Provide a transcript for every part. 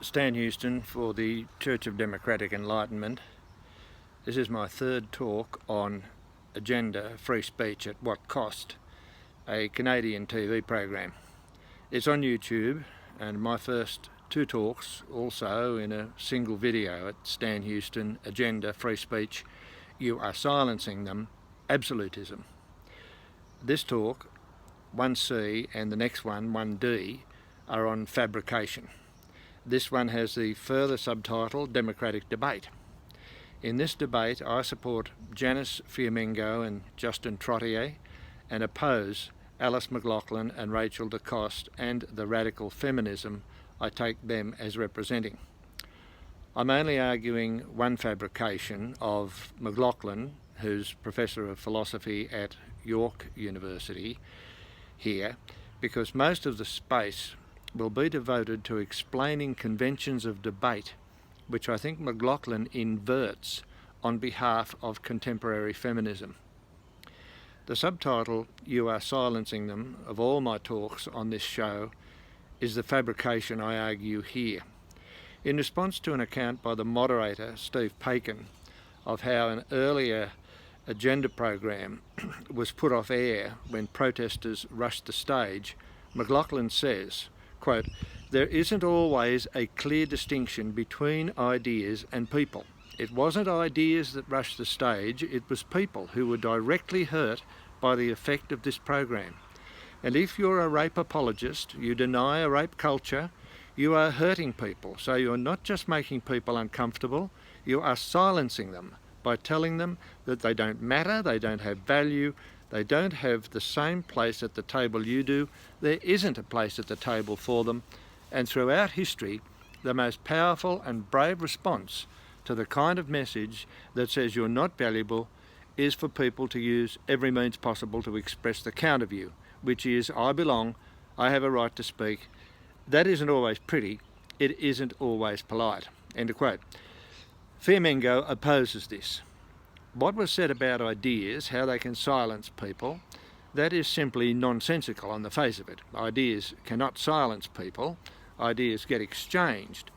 Stan Houston for the Church of Democratic Enlightenment. This is my third talk on Agenda Free Speech at What Cost, a Canadian TV program. It's on YouTube, and my first two talks also in a single video at Stan Houston, Agenda Free Speech, You Are Silencing Them, Absolutism. This talk, 1C, and the next one, 1D, are on fabrication. This one has the further subtitle, Democratic Debate. In this debate, I support Janice Fiamengo and Justin Trottier and oppose Alice McLaughlin and Rachel DeCoste and the radical feminism I take them as representing. I'm only arguing one fabrication of McLaughlin, who's Professor of Philosophy at York University here, because most of the space will be devoted to explaining conventions of debate, which I think McLaughlin inverts on behalf of contemporary feminism. The subtitle, You Are Silencing Them, of all my talks on this show is the fabrication I argue here. In response to an account by the moderator, Steve Paikin, of how an earlier agenda program was put off air when protesters rushed the stage, McLaughlin says, quote, "There isn't always a clear distinction between ideas and people. It wasn't ideas that rushed the stage, it was people who were directly hurt by the effect of this program. And if you're a rape apologist, you deny a rape culture, you are hurting people. So you're not just making people uncomfortable, you are silencing them by telling them that they don't matter, they don't have value, they don't have the same place at the table you do. There isn't a place at the table for them. And throughout history, the most powerful and brave response to the kind of message that says you're not valuable is for people to use every means possible to express the counter view, which is, I belong, I have a right to speak. That isn't always pretty, it isn't always polite." End of quote. Fiamengo opposes this. What was said about ideas, how they can silence people, that is simply nonsensical on the face of it. Ideas cannot silence people, ideas get exchanged.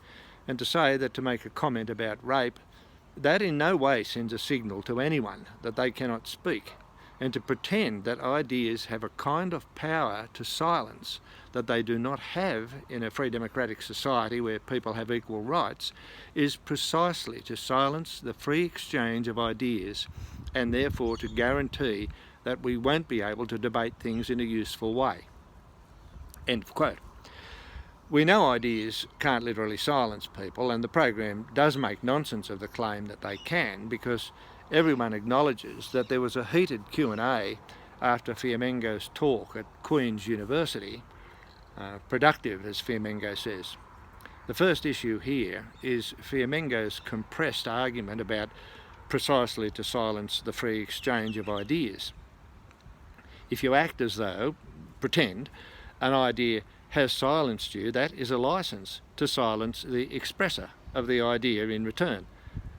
And to say that to make a comment about rape, that in no way sends a signal to anyone that they cannot speak. And to pretend that ideas have a kind of power to silence that they do not have in a free democratic society where people have equal rights is precisely to silence the free exchange of ideas and therefore to guarantee that we won't be able to debate things in a useful way. End of quote. We know ideas can't literally silence people, and the program does make nonsense of the claim that they can, because everyone acknowledges that there was a heated Q&A after Fiamengo's talk at Queen's University, productive, as Fiamengo says. The first issue here is Fiamengo's compressed argument about precisely to silence the free exchange of ideas. If you act as though, pretend, an idea has silenced you, that is a license to silence the expresser of the idea in return.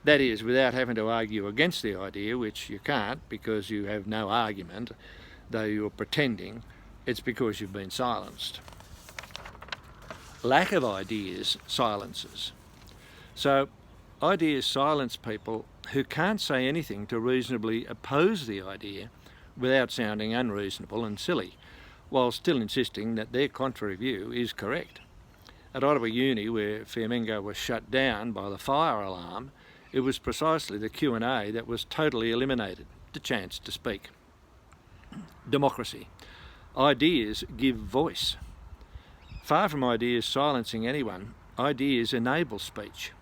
That is, without having to argue against the idea, which you can't because you have no argument, though you're pretending, it's because you've been silenced. Lack of ideas silences. So ideas silence people who can't say anything to reasonably oppose the idea without sounding unreasonable and silly, while still insisting that their contrary view is correct. At Ottawa Uni, where Fiamengo was shut down by the fire alarm, it was precisely the Q&A that was totally eliminated, the chance to speak. Democracy. Ideas give voice. Far from ideas silencing anyone, ideas enable speech.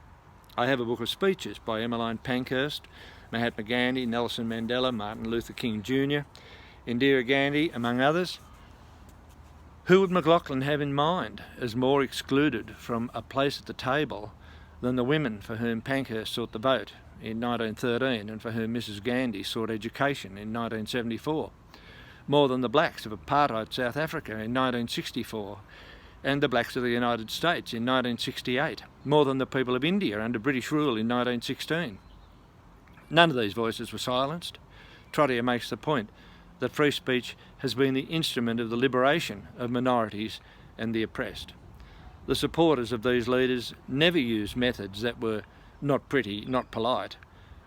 I have a book of speeches by Emmeline Pankhurst, Mahatma Gandhi, Nelson Mandela, Martin Luther King Jr., Indira Gandhi, among others. Who would McLaughlin have in mind as more excluded from a place at the table than the women for whom Pankhurst sought the vote in 1913 and for whom Mrs. Gandhi sought education in 1974? More than the blacks of apartheid South Africa in 1964 and the blacks of the United States in 1968, more than the people of India under British rule in 1916. None of these voices were silenced. Trottier makes the point that free speech has been the instrument of the liberation of minorities and the oppressed. The supporters of these leaders never used methods that were not pretty, not polite,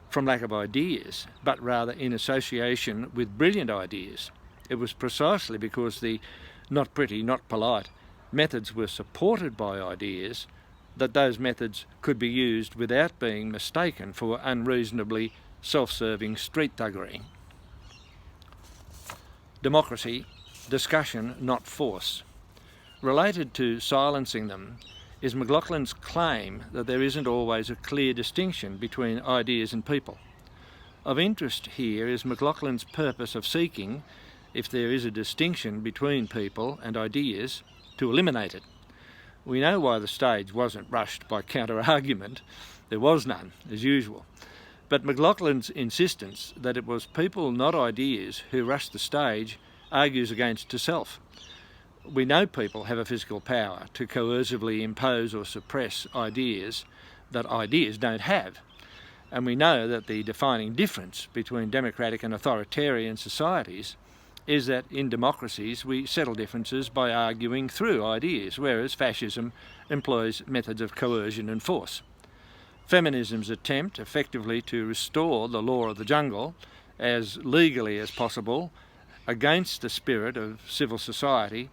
from lack of ideas, but rather in association with brilliant ideas. It was precisely because the not pretty, not polite methods were supported by ideas that those methods could be used without being mistaken for unreasonably self-serving street thuggery. Democracy, discussion, not force. Related to silencing them is McLaughlin's claim that there isn't always a clear distinction between ideas and people. Of interest here is McLaughlin's purpose of seeking, if there is a distinction between people and ideas, to eliminate it. We know why the stage wasn't rushed by counter-argument. There was none, as usual. But McLaughlin's insistence that it was people, not ideas, who rushed the stage argues against herself. We know people have a physical power to coercively impose or suppress ideas that ideas don't have. And we know that the defining difference between democratic and authoritarian societies is that in democracies we settle differences by arguing through ideas, whereas fascism employs methods of coercion and force. Feminism's attempt effectively to restore the law of the jungle as legally as possible against the spirit of civil society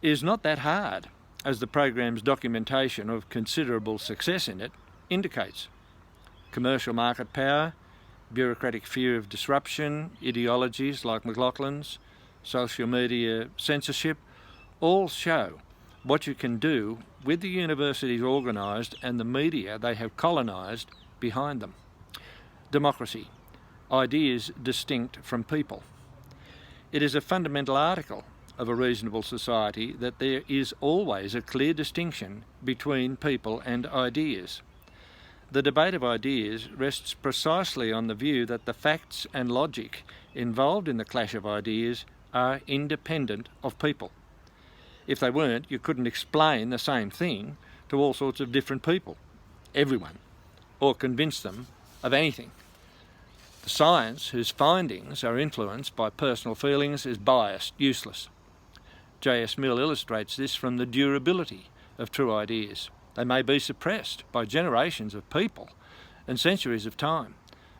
is not that hard, as the programme's documentation of considerable success in it indicates. Commercial market power, bureaucratic fear of disruption, ideologies like McLaughlin's, social media censorship, all show what you can do with the universities organised and the media they have colonised behind them. Democracy, ideas distinct from people. It is a fundamental article of a reasonable society that there is always a clear distinction between people and ideas. The debate of ideas rests precisely on the view that the facts and logic involved in the clash of ideas are independent of people. If they weren't, you couldn't explain the same thing to all sorts of different people, everyone, or convince them of anything. The science whose findings are influenced by personal feelings is biased, useless. J.S. Mill illustrates this from the durability of true ideas. They may be suppressed by generations of people and centuries of time,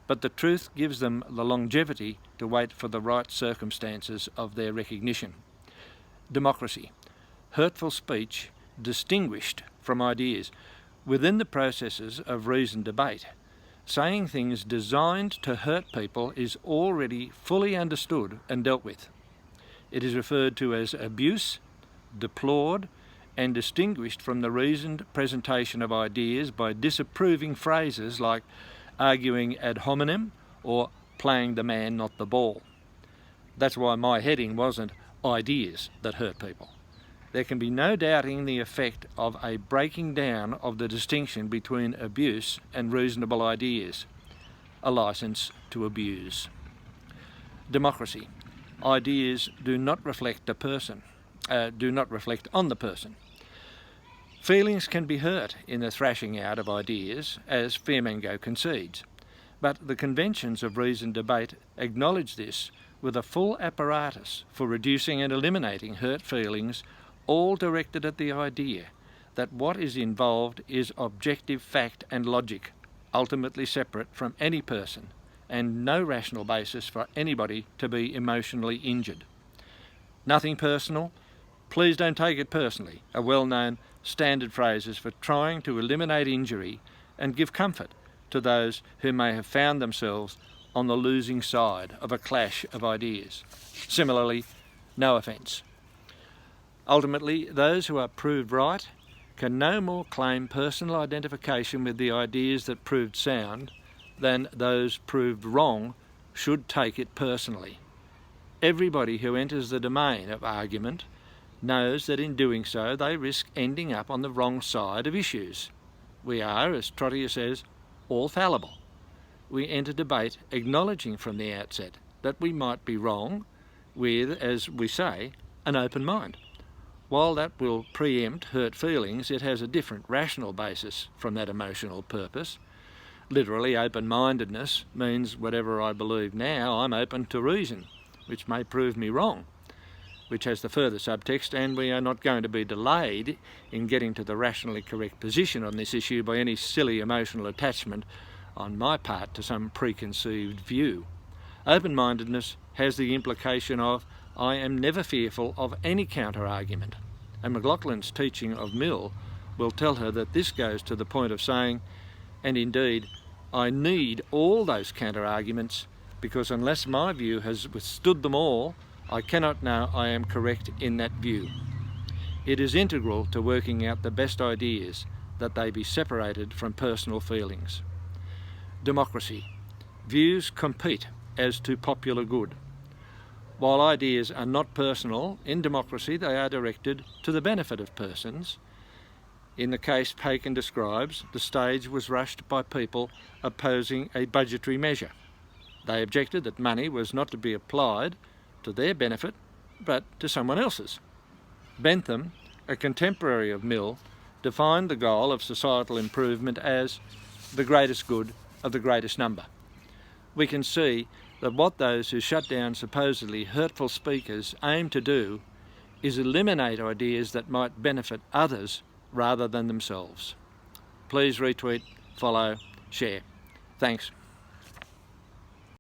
but the truth gives them the longevity to wait for the right circumstances of their recognition. Democracy, hurtful speech distinguished from ideas. Within the processes of reasoned debate, saying things designed to hurt people is already fully understood and dealt with. It is referred to as abuse, deplored, and distinguished from the reasoned presentation of ideas by disapproving phrases like arguing ad hominem or playing the man, not the ball. That's why my heading wasn't ideas that hurt people. There can be no doubting the effect of a breaking down of the distinction between abuse and reasonable ideas, a licence to abuse. Democracy. Ideas do not reflect on the person. Feelings can be hurt in the thrashing out of ideas, as Firmengo concedes, but the conventions of reasoned debate acknowledge this with a full apparatus for reducing and eliminating hurt feelings, all directed at the idea that what is involved is objective fact and logic, ultimately separate from any person, and no rational basis for anybody to be emotionally injured. Nothing personal, please don't take it personally, are well-known standard phrases for trying to eliminate injury and give comfort to those who may have found themselves on the losing side of a clash of ideas. Similarly, no offence. Ultimately, those who are proved right can no more claim personal identification with the ideas that proved sound than those proved wrong should take it personally. Everybody who enters the domain of argument knows that in doing so they risk ending up on the wrong side of issues. We are, as Trottier says, all fallible. We enter debate acknowledging from the outset that we might be wrong with, as we say, an open mind. While that will preempt hurt feelings, it has a different rational basis from that emotional purpose. Literally, open-mindedness means whatever I believe now, I'm open to reason, which may prove me wrong. which has the further subtext, and we are not going to be delayed in getting to the rationally correct position on this issue by any silly emotional attachment on my part to some preconceived view. Open-mindedness has the implication of I am never fearful of any counter-argument, and McLaughlin's teaching of Mill will tell her that this goes to the point of saying, and indeed, I need all those counter-arguments, because unless my view has withstood them all, I cannot know I am correct in that view. It is integral to working out the best ideas, that they be separated from personal feelings. Democracy. Views compete as to popular good. While ideas are not personal, in democracy they are directed to the benefit of persons. In the case Pakin describes, the stage was rushed by people opposing a budgetary measure. They objected that money was not to be applied to their benefit, but to someone else's. Bentham, a contemporary of Mill, defined the goal of societal improvement as the greatest good of the greatest number. We can see that what those who shut down supposedly hurtful speakers aim to do is eliminate ideas that might benefit others rather than themselves. Please retweet, follow, share. Thanks.